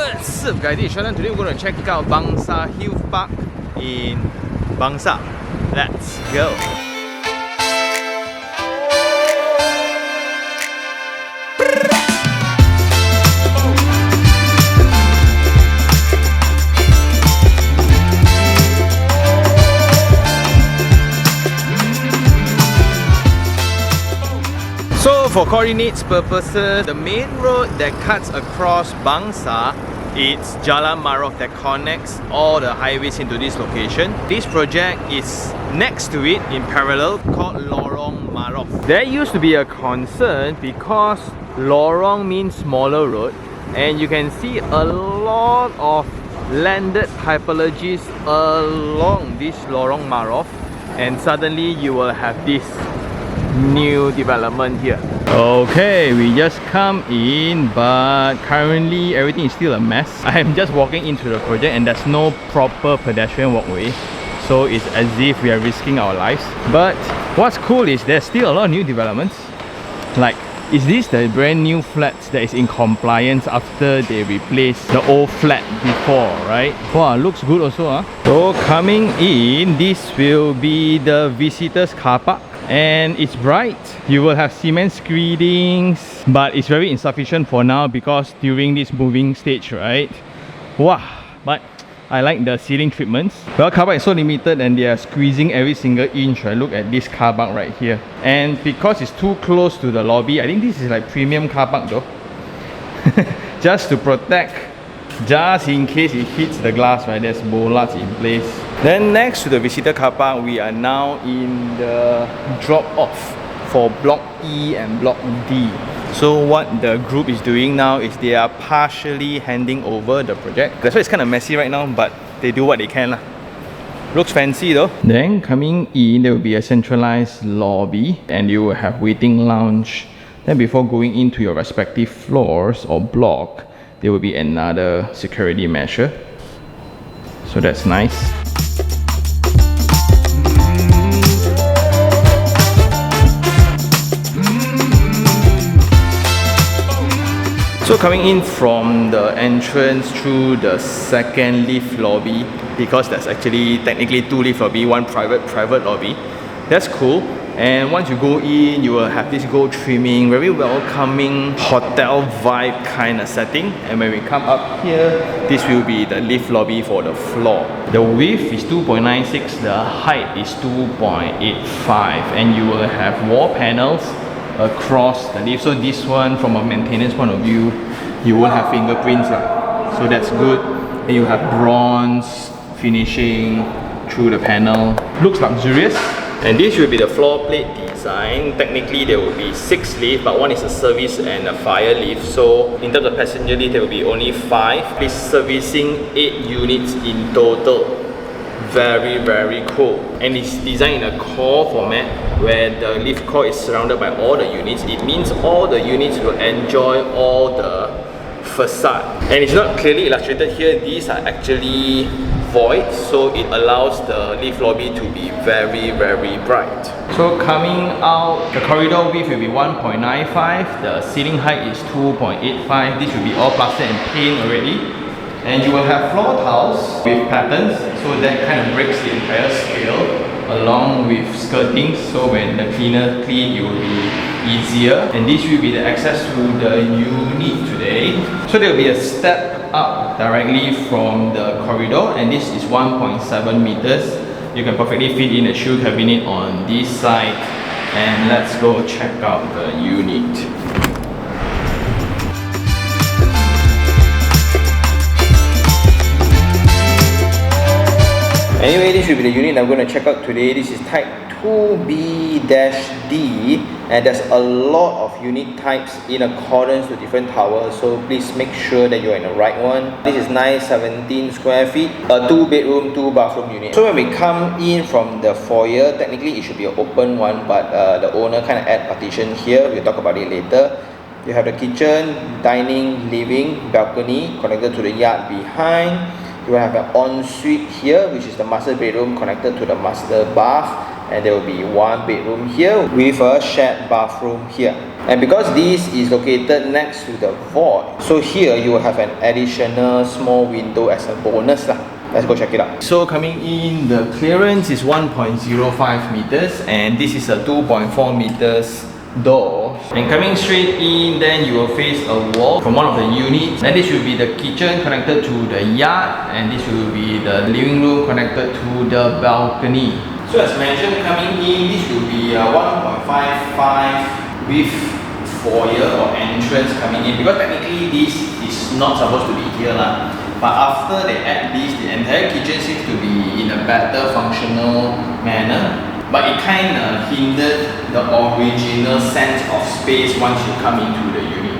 What's up guys, this is Sheldon. Today we're going to check out Bangsar Hill Park in Bangsar. Let's go! So for coordinates purposes, the main road that cuts across Bangsar, it's Jalan Marof that connects all the highways into this location. This project is next to it in parallel called Lorong Marof. There used to be a concern because Lorong means smaller road, and you can see a lot of landed typologies along this Lorong Marof, and suddenly you will have this new development here. Okay, we just come in, but currently everything is still a mess. I am just walking into the project and there's no proper pedestrian walkway, so it's as if we are risking our lives. But what's cool is there's still a lot of new developments. Like, is this the brand new flats that is in compliance after they replaced the old flat before, right? Wow, looks good also, huh? So coming in, this will be the visitors car park. And it's bright. You will have cement screenings, but it's very insufficient for now because during this moving stage, right? Wow, but I like the ceiling treatments. Well, car park is so limited and they are squeezing every single inch. Right? Look at this car park right here. And because it's too close to the lobby, I think this is like premium car park though. Just to protect, just in case it hits the glass, right? There's bollards in place. Then next to the visitor car park, we are now in the drop-off for Block E and Block D. So what the group is doing now is they are partially handing over the project. That's why it's kind of messy right now, but they do what they can lah. Looks fancy though. Then coming in, there will be a centralized lobby and you will have waiting lounge. Then before going into your respective floors or block, there will be another security measure. So that's nice. So coming in from the entrance through the second lift lobby, because there's actually technically two lift lobby, one private lobby. That's cool. And once you go in, you will have this gold trimming, very welcoming hotel vibe kind of setting. And when we come up here, this will be the lift lobby for the floor. The width is 2.96, the height is 2.85, and you will have wall panels across the lift. So this one, from a maintenance point of view, you won't have fingerprints lah. So that's good. And you have bronze finishing through the panel. Looks luxurious. And this will be the floor plate design. Technically there will be 6 lifts, but one is a service and a fire lift. So in terms of passenger lift, there will be only 5. It's servicing 8 units in total. Very cool. And it's designed in a core format where the lift core is surrounded by all the units. It means all the units will enjoy all the facade. And it's not clearly illustrated here. These are actually void, so it allows the lift lobby to be very bright. So coming out, the corridor width will be 1.95, the ceiling height is 2.85. This will be all plaster and paint already. And you will have floor tiles with patterns, so that kind of breaks the entire scale, along with skirtings, so when the cleaner clean, it will be easier. And this will be the access to the unit today. So there will be a step up directly from the corridor, and this is 1.7 meters. You can perfectly fit in a shoe cabinet on this side. And let's go check out the unit. Anyway, this will be the unit I'm going to check out today. This is type 2B-D, and there's a lot of unit types in accordance to different towers, so please make sure that you're in the right one. This is 917 square feet, a 2-bedroom, 2-bathroom unit. So when we come in from the foyer, technically it should be an open one, but the owner kind of add partition here. We'll talk about it later. You have the kitchen, dining, living, balcony connected to the yard behind. You will have an ensuite here, which is the master bedroom connected to the master bath, and there will be 1 bedroom here with a shared bathroom here. And because this is located next to the void, so here you will have an additional small window as a bonus lah. Let's go check it out. So coming in, the clearance is 1.05 meters and this is a 2.4 meters door. And coming straight in, then you will face a wall from one of the units. Then this will be the kitchen connected to the yard, and this will be the living room connected to the balcony. So as mentioned, coming in, this will be a 1.55 with foyer or entrance coming in, because technically this is not supposed to be here lah. But after they add this, the entire kitchen seems to be in a better functional manner. But it kind of hindered the original sense of space once you come into the unit.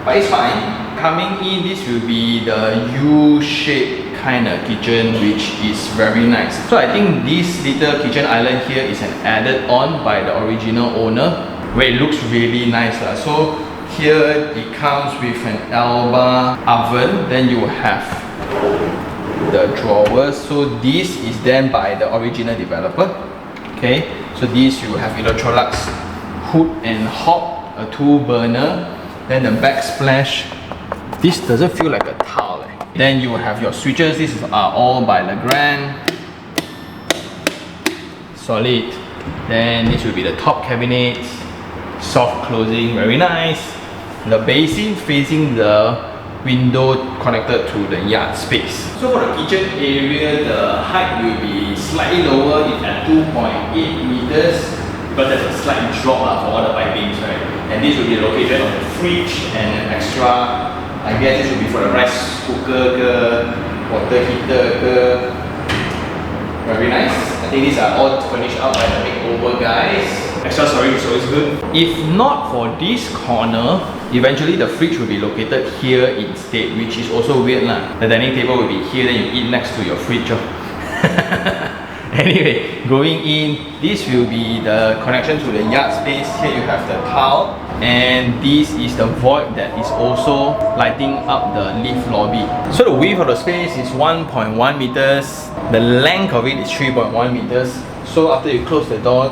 But it's fine. Coming in, this will be the U-shaped kind of kitchen, which is very nice. So I think this little kitchen island here is an added on by the original owner, where it looks really nice. So here it comes with an Alba oven, then you have the drawers. So this is done by the original developer. Okay, so this you have Electrolux hood and hob, a 2-burner, then the backsplash. This doesn't feel like a tile. Then you have your switches. These are all by Legrand, solid. Then this will be the top cabinets, soft closing, very nice. The basin facing the window connected to the yard space. So for the kitchen area, the height will be slightly lower. It's at 2.8 meters, because there's a slight drop for all the pipings, right? And this will be the location of the fridge and an extra, I guess this will be for the rice cooker, water heater. Very nice. I think these are all furnished out by the makeover guys. Extra storage is always good. If not for this corner, eventually the fridge will be located here instead, which is also weird lah. The dining table will be here, then you eat next to your fridge. Anyway, going in, this will be the connection to the yard space. Here you have the tile, and this is the void that is also lighting up the lift lobby. So the width of the space is 1.1 meters. The length of it is 3.1 meters. So after you close the door,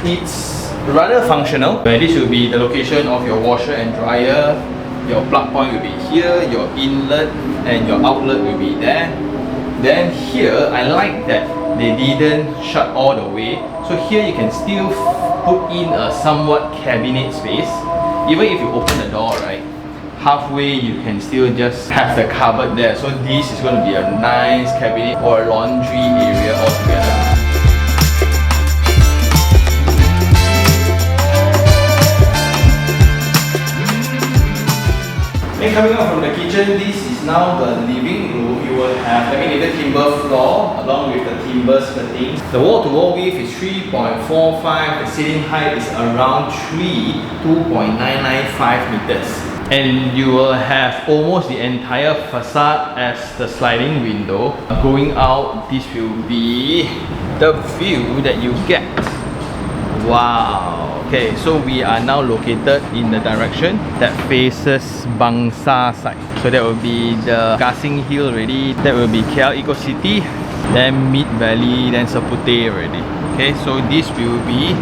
it's rather functional. Where this will be the location of your washer and dryer. Your plug point will be here, your inlet and your outlet will be there. Then here, I like that they didn't shut all the way. So here you can still put in a somewhat cabinet space. Even if you open the door, right, halfway you can still just have the cupboard there. So this is going to be a nice cabinet or laundry area altogether. Then coming out from the kitchen, this is now the living room. You will have laminated timber floor along with the timber skirting. The wall-to-wall width is 3.45. The ceiling height is around 2.995 meters. And you will have almost the entire facade as the sliding window. Going out, this will be the view that you get. Wow. Okay, so we are now located in the direction that faces Bangsar side. So that will be the Gasing Hill already. That will be KL Eco City, then Mid Valley, then Seputeh already. Okay, so this will be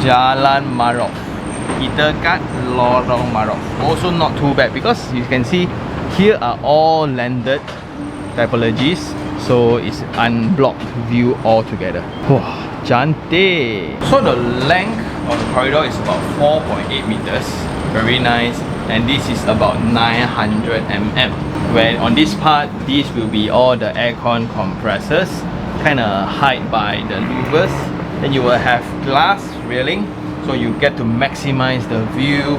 Jalan Marof, Itekat Lorong Marof. Also not too bad, because you can see here are all landed typologies. So it's unblocked view altogether. Wow, cantik. So the length of the corridor is about 4.8 meters. Very nice. And this is about 900 mm. When on this part, this will be all the aircon compressors, kind of hide by the louvers. Then you will have glass railing, so you get to maximize the view.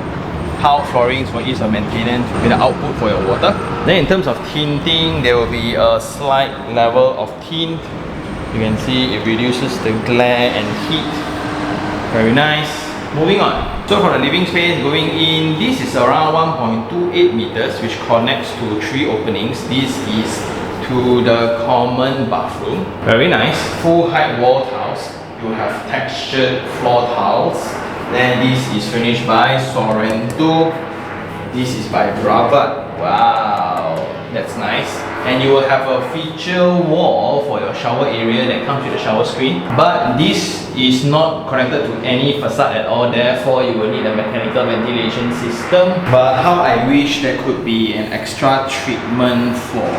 Tile floorings for ease of maintenance with the output for your water. Then in terms of tinting, there will be a slight level of tint. You can see it reduces the glare and heat. Very nice. Moving on. So from the living space going in, this is around 1.28 meters, which connects to 3 openings. This is to the common bathroom. Very nice. Full height wall tiles. You have textured floor tiles. Then this is finished by Sorrento. This is by Brava. Wow. That's nice. And you will have a feature wall for your shower area that comes with the shower screen. But this is not connected to any facade at all, therefore you will need a mechanical ventilation system. But how I wish there could be an extra treatment for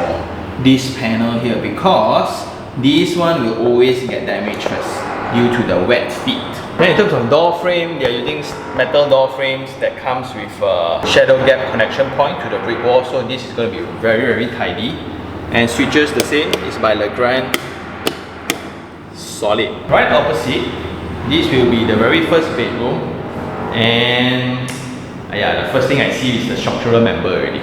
this panel here, because this one will always get damaged first due to the wet feet. Then in terms of door frame, they are using metal door frames that comes with a shadow gap connection point to the brick wall, so this is going to be very tidy. And switches the same, is by Legrand, solid. Right opposite, this will be the very first bedroom, and yeah, the first thing I see is the structural member already.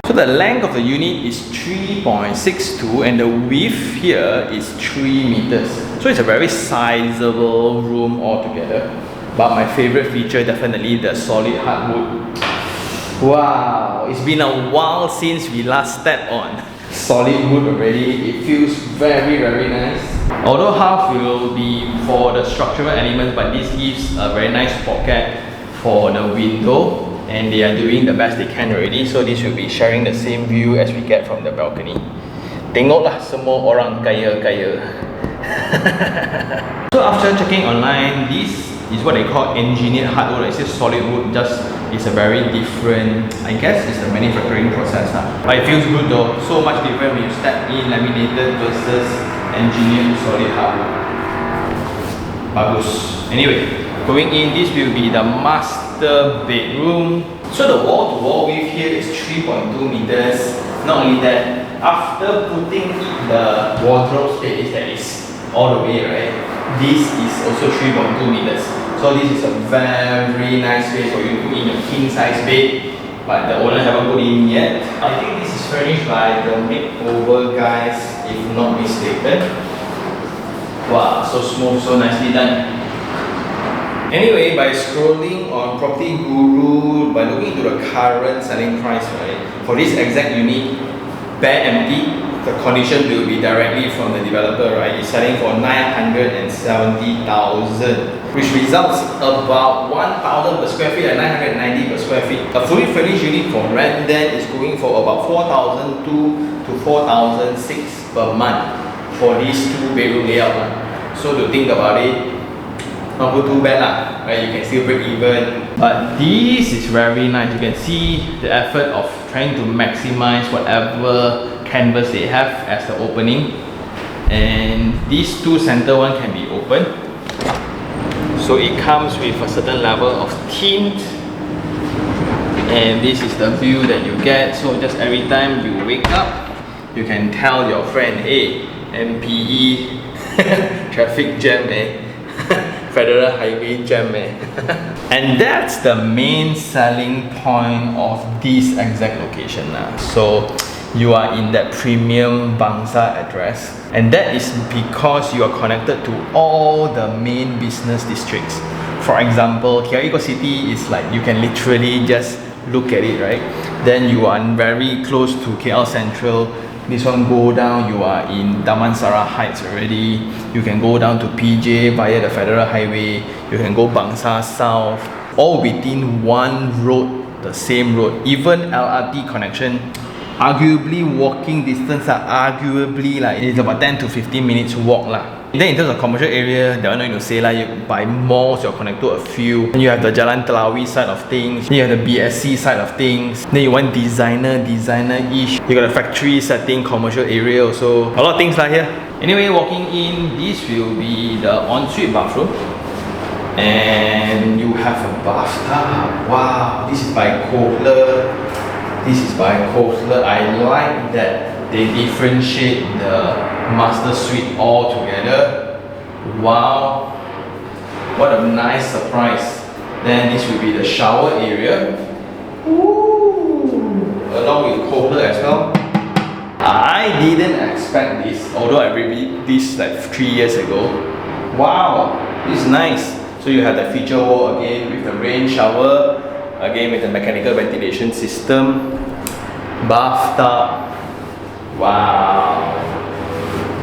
So the length of the unit is 3.62 and the width here is 3 meters. So it's a very sizable room altogether. But my favorite feature, definitely the solid hardwood. Wow, it's been a while since we last stepped on solid wood already. It feels very nice. Although half will be for the structural elements, but this gives a very nice pocket for the window. And they are doing the best they can already, so this will be sharing the same view as we get from the balcony. Tengoklah semua orang kaya-kaya. So after checking online, this is what they call engineered hardwood. It's just solid wood, just it's a very different, I guess it's the manufacturing process. But it feels good though, so much different when you step in laminated versus engineered solid hardwood. Bagus. Anyway, going in, this will be the master bedroom. So the wall-to-wall width here is 3.2 meters. Not only that, after putting in the wardrobe space that is all the way, right, this is also 3.2 meters. So this is a very nice space for you to put in your king size bed, but the owner haven't put in yet. I think this is furnished by the makeover guys, if not mistaken. Wow, so smooth, so nicely done. Anyway, by scrolling on Property Guru, by looking into the current selling price, right, for this exact unit, bare empty, the condition will be directly from the developer, right? It's selling for 970,000, which results about 1,000 per square feet and 990 per square feet. A fully furnished unit for rent then is going for about 4,200 to 4,600 per month for this 2-bedroom layout. So to think about it, not too bad lah, right? You can still break even. But this is very nice. You can see the effort of trying to maximize whatever canvas they have as the opening. And these two center one can be open. So it comes with a certain level of tint. And this is the view that you get. So just every time you wake up, you can tell your friend, hey, MPE, traffic jam, eh? Federal Highway jam, eh? And that's the main selling point of this exact location. So you are in that premium Bangsar address, and that is because you are connected to all the main business districts. For example, KL City is like you can literally just look at it, right? Then you are very close to KL Central. This one go down, you are in Damansara Heights already. You can go down to PJ via the Federal Highway. You can go Bangsar South, all within one road, the same road. Even LRT connection, arguably walking distance, arguably like it's about 10 to 15 minutes walk lah. Then in terms of commercial area, there are no need to say lah. By malls, you're connected to a few. Then you have the Jalan Telawi side of things. Then you have the BSC side of things. Then you want designer-ish. You got a factory setting, commercial area also. A lot of things lah here. Anyway, walking in, this will be the ensuite bathroom. And you have a bathtub. Wow, this is by Kohler. This is by Kohler. I like that they differentiate the master suite all together. Wow, what a nice surprise. Then this will be the shower area. Ooh, along with Kohler as well. I didn't expect this, although I reviewed this like 3 years ago. Wow, this is nice. So you have the feature wall again with the rain shower, again with the mechanical ventilation system, bathtub. Wow,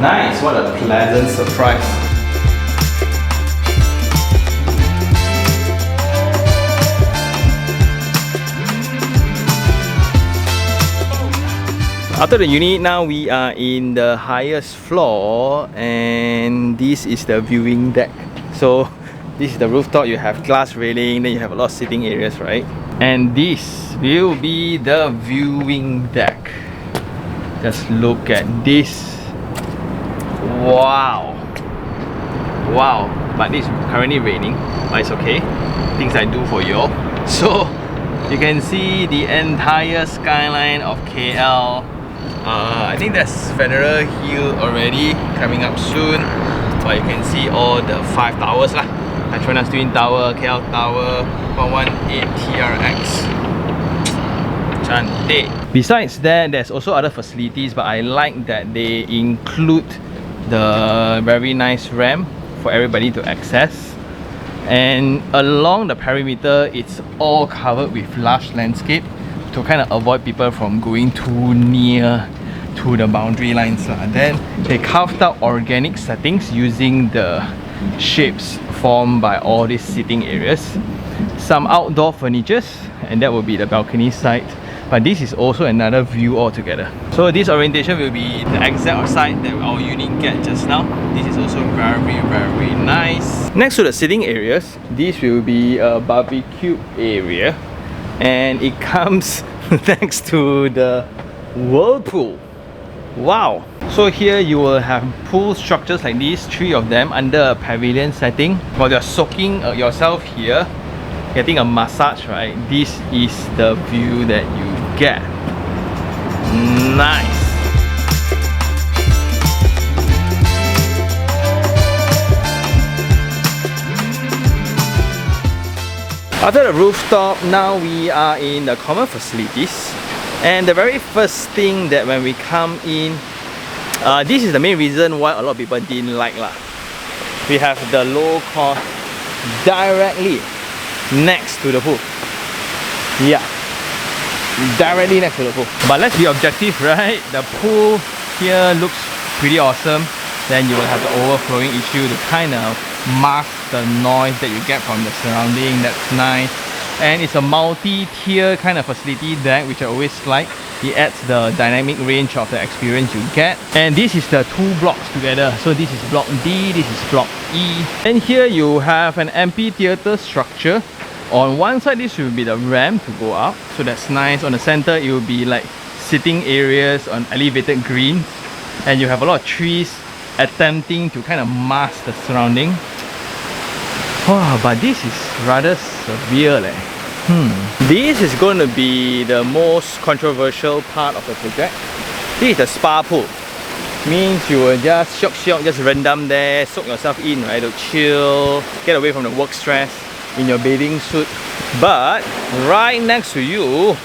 nice, what a pleasant surprise. After the unit, now we are in the highest floor, and this is the viewing deck. So this is the rooftop. You have glass railing, then you have a lot of sitting areas, right? And this will be the viewing deck. Just look at this. Wow. Wow. But it's currently raining, but it's okay. Things I do for you all. So you can see the entire skyline of KL. I think that's Federal Hill already coming up soon. But you can see all the 5 towers lah. Petronas Twin Tower, KL Tower, 118 TRX. Cantik. Besides that, there's also other facilities, but I like that they include the very nice ramp for everybody to access. And along the perimeter, it's all covered with lush landscape to kind of avoid people from going too near to the boundary lines. Then they carved out organic settings using the shapes formed by all these sitting areas. Some outdoor furnitures, and that will be the balcony side. But this is also another view altogether. So this orientation will be the exact side that our unit get just now. This is also very nice. Next to the sitting areas, this will be a barbecue area, and it comes next to the whirlpool. Wow! So here you will have pool structures like these, 3 of them under a pavilion setting. While you're soaking yourself here, getting a massage, right? This is the view that you get. Nice! After the rooftop, now we are in the common facilities. And the very first thing that when we come in, this is the main reason why a lot of people didn't like lah. We have the low cost directly next to the pool. Yeah, directly next to the pool. But let's be objective, right? The pool here looks pretty awesome. Then you will have the overflowing issue to kind of mask the noise that you get from the surrounding. That's nice. And it's a multi-tier kind of facility deck, which I always like. It adds the dynamic range of the experience you get. And this is the 2 blocks together. So this is block D, this is block E. And here you have an amphitheater structure. On one side, this will be the ramp to go up. So that's nice. On the center, it will be like sitting areas on elevated greens. And you have a lot of trees attempting to kind of mask the surrounding. Wow, but this is rather severe leh. This is going to be the most controversial part of the project. This is the spa pool. Means you will just shock, just random there, soak yourself in, right, to chill, get away from the work stress in your bathing suit. But right next to you,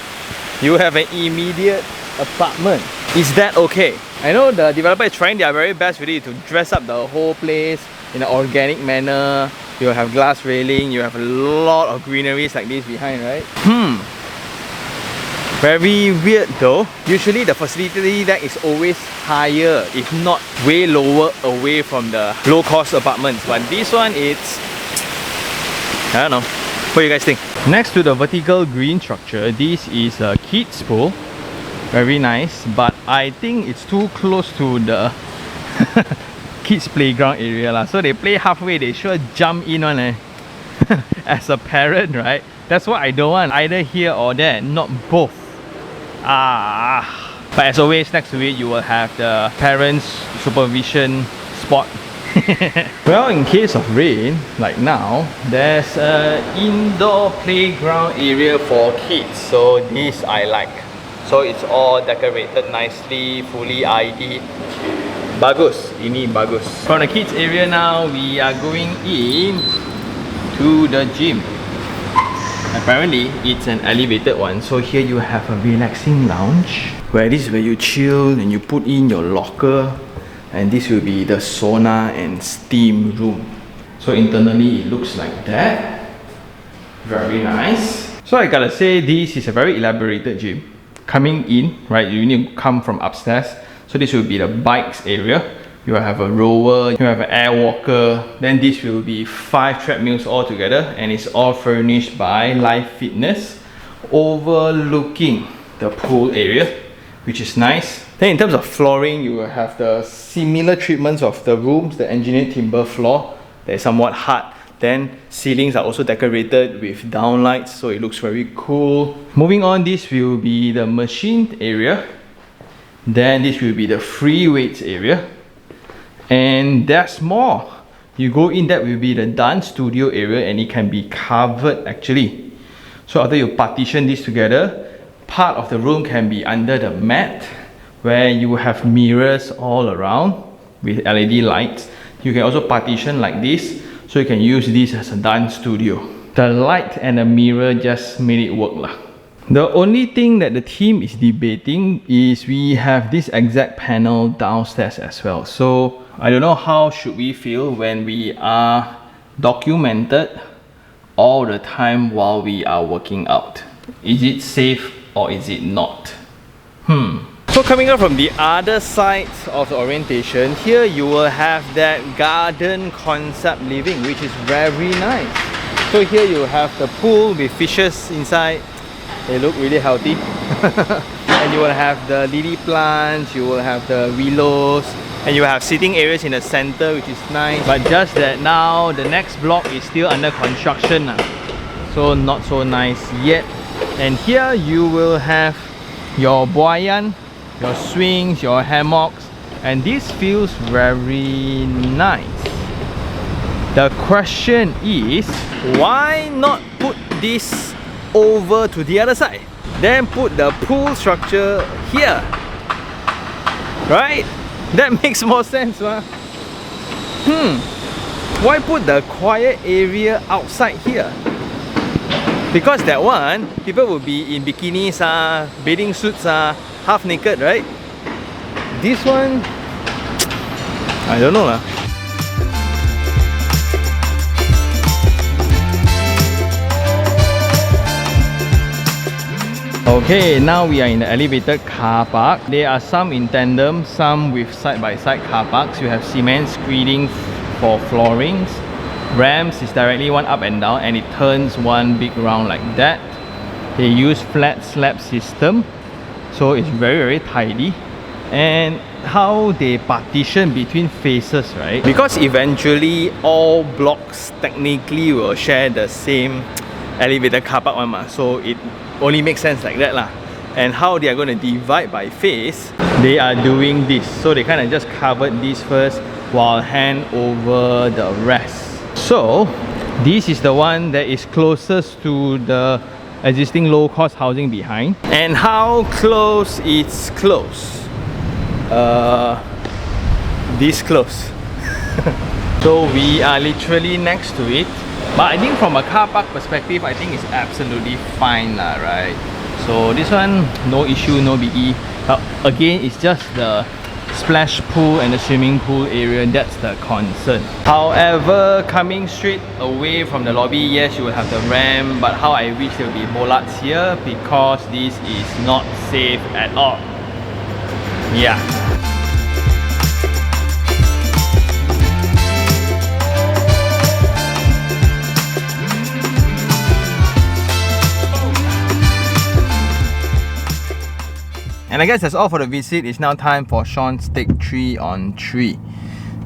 you have an immediate apartment. Is that okay? I know the developer is trying their very best really to dress up the whole place in an organic manner. You have glass railing, you have a lot of greeneries like this behind, right? Very weird though. Usually the facility deck is always higher, if not way lower away from the low-cost apartments. But this one, it's... I don't know. What do you guys think? Next to the vertical green structure, this is a kids pool. Very nice, but I think it's too close to the kids playground area lah. So they play halfway, they sure jump in on eh. As a parent, right? That's what I don't want, either here or there, not both. But as always, next to it you will have the parents supervision spot. Well, in case of rain, like now, there's an indoor playground area for kids. So this I like. So it's all decorated nicely, fully ID. Bagus, ini bagus. From the kids area now, we are going in to the gym. Apparently, it's an elevated one. So here you have a relaxing lounge, where this is where you chill and you put in your locker. And this will be the sauna and steam room. So internally, it looks like that. Very nice. So I gotta say, this is a very elaborated gym. Coming in, right, you need to come from upstairs. So this will be the bikes area. You will have a rower, you have an air walker. Then this will be 5 treadmills all together, and it's all furnished by Life Fitness, overlooking the pool area. which is nice. Then in terms of flooring, you will have the similar treatments of the rooms, the engineered timber floor that is somewhat hard. Then ceilings are also decorated with downlights, so it looks very cool. Moving on, this will be the machine area. Then this will be the free weights area. And there's more. You go in, that will be the dance studio area, and it can be covered actually. So after you partition this together, part of the room can be under the mat, where you have mirrors all around with LED lights. You can also partition like this, so you can use this as a dance studio. The light and the mirror just made it work lah. The only thing that the team is debating is we have this exact panel downstairs as well. So I don't know how should we feel when we are documented all the time while we are working out. Is it safe or is it not? So coming up from the other side of the orientation, here you will have that garden concept living, which is very nice. So here you have the pool with fishes inside. They look really healthy. And you will have the lily plants, you will have the willows, and you will have sitting areas in the center, which is nice. But just that now the next block is still under construction, so not so nice yet. And here you will have your buoyan, your swings, your hammocks, and this feels very nice. The question is, why not put this over to the other side? Then put the pool structure here, right? That makes more sense, huh? Why put the quiet area outside here? Because that one, people will be in bikinis, bathing suits, half naked, right? This one, I don't know lah. Okay, now we are in the elevated car park. There are some in tandem, some with side-by-side car parks. You have cement screening for floorings. Ramps is directly one up and down, and it turns one big round like that. They use flat slab system, so it's very tidy. And how they partition between faces, right? Because eventually all blocks technically will share the same elevated car park one, so it only makes sense like that lah. And how they are going to divide by face, they are doing this. So they kind of just covered this first while hand over the rest. So this is the one that is closest to the existing low-cost housing behind. And how close it's close? This close. So we are literally next to it. But I think from a car park perspective, I think it's absolutely fine lah, right? So this one, no issue, no biggie. Again, it's just the splash pool and the swimming pool area that's the concern. However, coming straight away from the lobby, yes, you will have the ramp, but how I wish there will be bollards here, because this is not safe at all. Yeah. And I guess that's all for the visit. It's now time for Sean's take 3 on 3.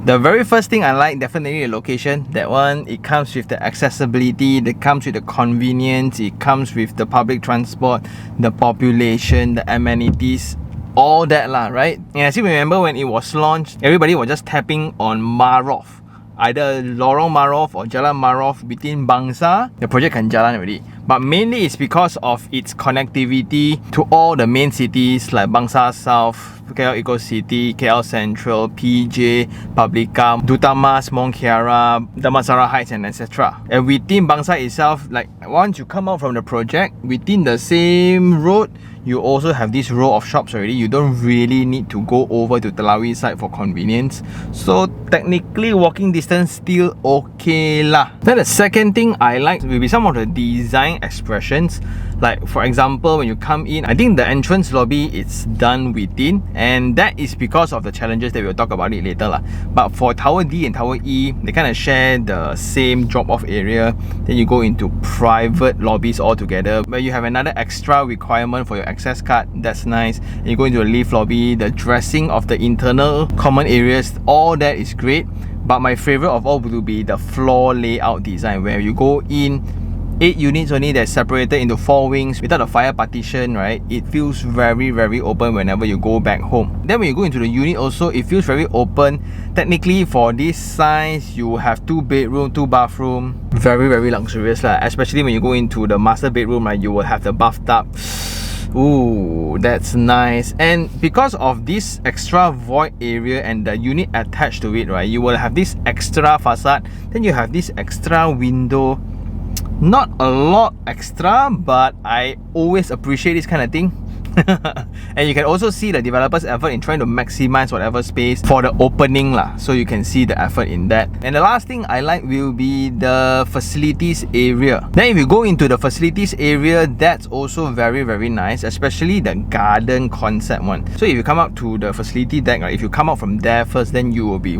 The very first thing I like, definitely the location. That one, it comes with the accessibility, it comes with the convenience, it comes with the public transport, the population, the amenities, all that lah, right? And I still remember when it was launched, everybody was just tapping on Marof. Either Lorong Marof or Jalan Marof between Bangsar, the project can jalan already. But mainly it's because of its connectivity to all the main cities like Bangsar South, KL Eco City, KL Central, PJ, Publica, Duta Mas, Mont Kiara, Damansara Heights, and etc. And within Bangsar itself, like once you come out from the project, within the same road, you also have this row of shops already. You don't really need to go over to Telawi side for convenience. So technically walking distance still okay lah. Then the second thing I like will be some of the design design expressions. Like for example, when you come in, I think the entrance lobby it's done within, and that is because of the challenges that we'll talk about it later lah. But for Tower D and Tower E, they kind of share the same drop-off area. Then you go into private lobbies altogether, where you have another extra requirement for your access card. That's nice. And you go into the lift lobby, the dressing of the internal common areas, all that is great. But my favorite of all will be the floor layout design, where you go in 8 units only that's separated into 4 wings without a fire partition, right? It feels very open whenever you go back home. Then when you go into the unit also, it feels very open. Technically for this size, you have 2 bedroom, 2 bathroom. Very luxurious lah. Especially when you go into the master bedroom, right? You will have the bathtub. Ooh, that's nice. And because of this extra void area and the unit attached to it, right? You will have this extra facade. Then you have this extra window. Not a lot extra, but I always appreciate this kind of thing. And you can also see the developers' effort in trying to maximize whatever space for the opening lah. So you can see the effort in that. And the last thing I like will be the facilities area. Then if you go into the facilities area, that's also very nice, especially the garden concept one. So if you come up to the facility deck, right, if you come out from there first, then you will be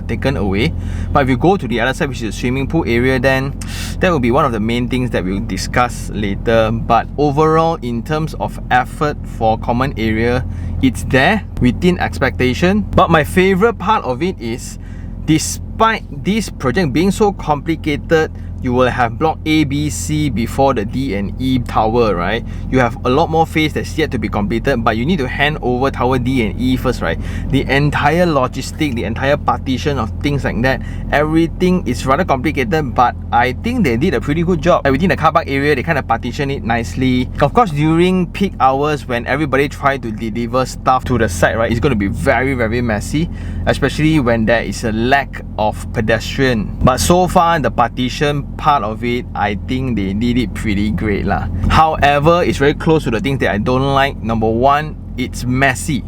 taken away. But if you go to the other side, which is the swimming pool area, then that will be one of the main things that we'll discuss later. But overall, in terms of effort for common area, it's there within expectation. But my favorite part of it is, despite this project being so complicated, you will have block A, B, C before the D and E tower, right? You have a lot more phase that's yet to be completed, but you need to hand over tower D and E first, right? The entire logistic, the entire partition of things like that, everything is rather complicated, but I think they did a pretty good job. Like within the car park area, they kind of partition it nicely. Of course, during peak hours when everybody try to deliver stuff to the site, right, it's going to be very messy, especially when there is a lack of pedestrian. But so far, the partition part of it, I think they did it pretty great lah. However, it's very close to the things that I don't like. Number one, it's messy.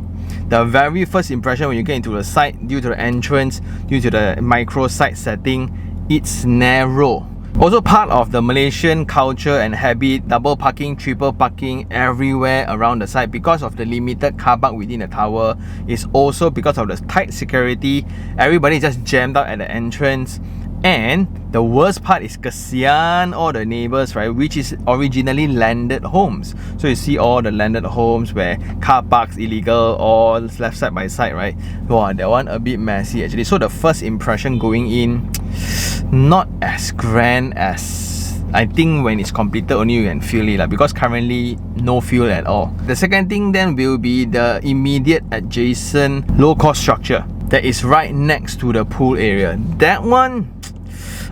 The very first impression when you get into the site, due to the entrance, due to the micro site setting, it's narrow. Also part of the Malaysian culture and habit, double parking, triple parking everywhere around the site because of the limited car park within the tower. Is also because of the tight security. Everybody just jammed out at the entrance. And the worst part is kesian all the neighbors, right, which is originally landed homes. So you see all the landed homes where car parks illegal, all left side by side, right? Wow, that one a bit messy actually. So the first impression going in, not as grand as I think when it's completed only you can feel it, because currently no feel at all. The second thing then will be the immediate adjacent low-cost structure that is right next to the pool area. That one,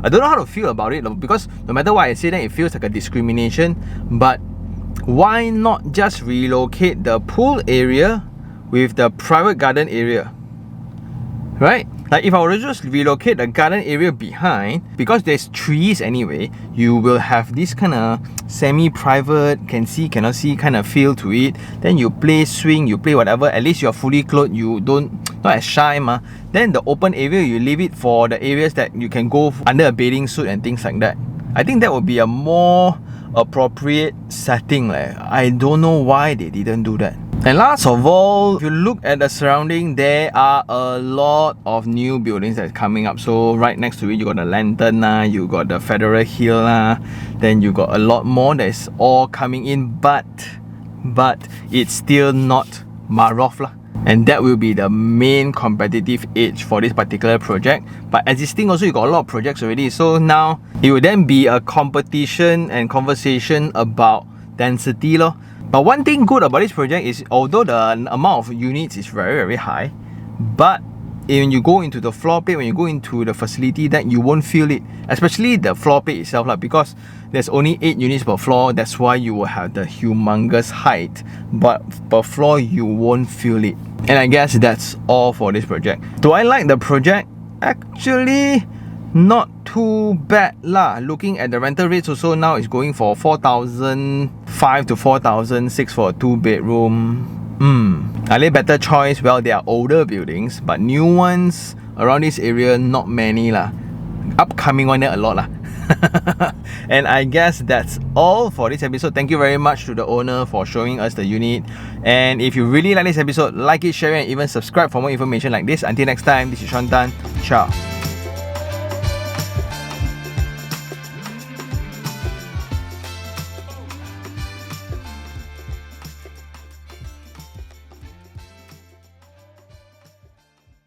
I don't know how to feel about it, because no matter what I say, then it feels like a discrimination. But why not just relocate the pool area with the private garden area, right? Like if I were to just relocate the garden area behind, because there's trees anyway, you will have this kind of semi-private, can see, cannot see kind of feel to it. Then you play swing, you play whatever, at least you're fully clothed, you don't, not as shy ma. Then the open area, you leave it for the areas that you can go under a bathing suit and things like that. I think that would be a more appropriate setting. I don't know why they didn't do that. And last of all, if you look at the surrounding, there are a lot of new buildings that's coming up. So right next to it, you got the Lantern you got the Federal Hill then you got a lot more that's all coming in, but it's still not Marof and that will be the main competitive edge for this particular project. But existing also, you got a lot of projects already, so now it will then be a competition and conversation about density But one thing good about this project is, although the amount of units is very high, but when you go into the floor plate, when you go into the facility, that you won't feel it, especially the floor plate itself because there's only 8 units per floor. That's why you will have the humongous height, but per floor you won't feel it. And I guess that's all for this project. Do I like the project? Actually, not too bad Looking at the rental rates also, now it's going for 4,500 to 4,600 for a 2-bedroom. Are they better choice? Well, they are older buildings, but new ones around this area, not many Upcoming one there a lot And I guess that's all for this episode. Thank you very much to the owner for showing us the unit. And if you really like this episode, like it, share it, and even subscribe for more information like this. Until next time, this is Sean Tan. Ciao.